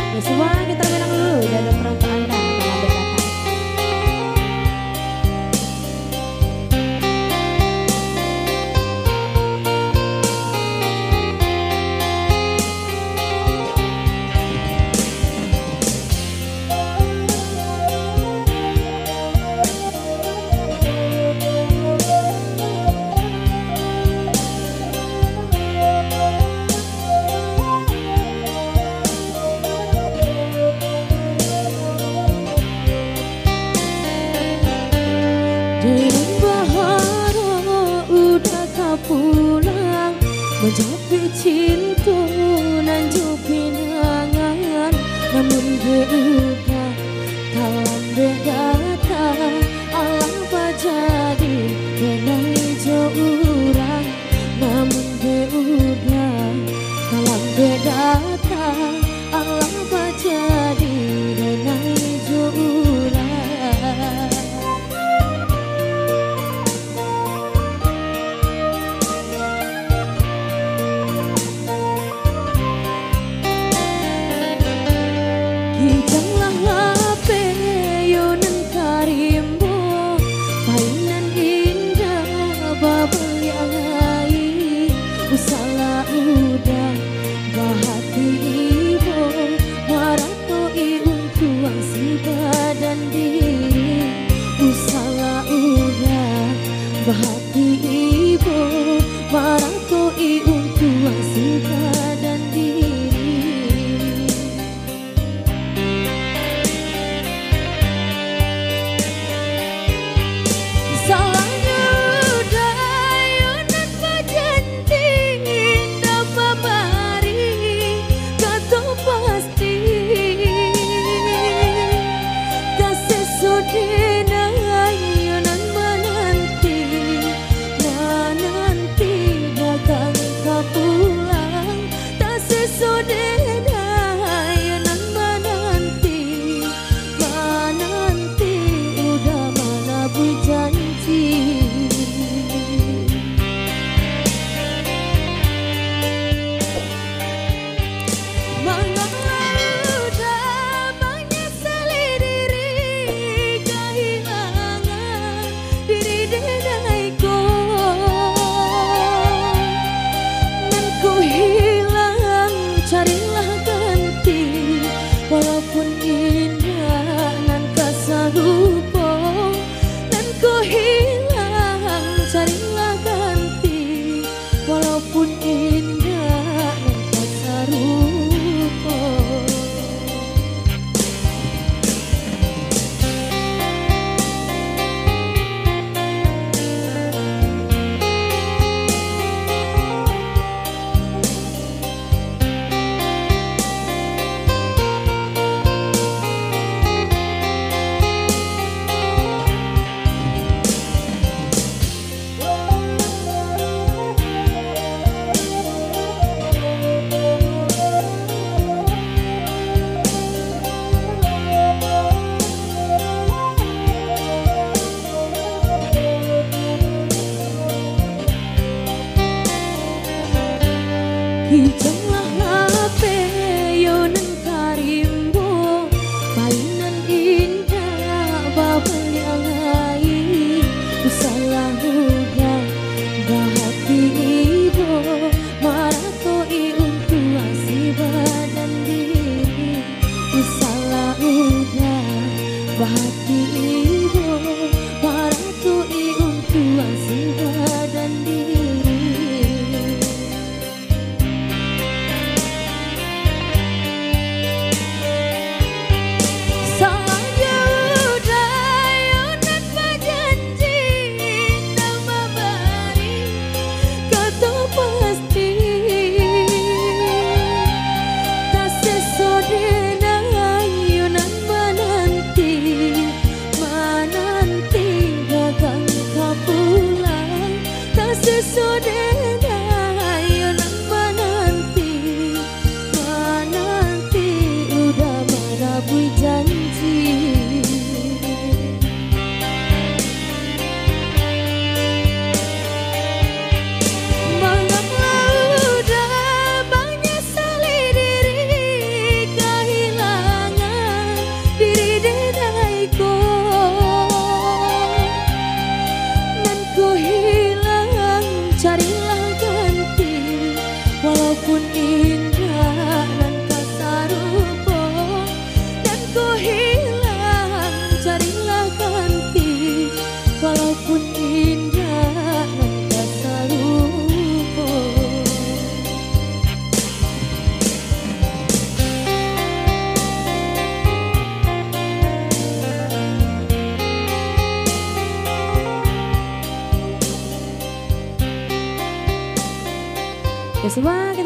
Ya semua kita bilang dulu jaga perasaan Anda dalam berkata. Dengan bahara udah kau pulang, menjopi cinta nan jopi nangan, namun gue udah kawan berkata alam jadi kenai orang, namun gue udah kawan berkata alam jadi kenai orang. Janganlah HP yonan karimbo, painan indah babal yang lain, usala udah bahati ibu, marato iung tuang si badan diri, usala udah bahati ibu, marato iung tuang si badan diri. Walaupun indah nan kasarupo, nan ku hilang carilah ganti. Walaupun indah nan kasarupo. Janganlah HP yonan karimbo, painan indah babal yang lain, usala udah bahati ibu, marato iung tuang si badan diri, usala udah bahati ibu, marato iung tuang si badan diri. sebagai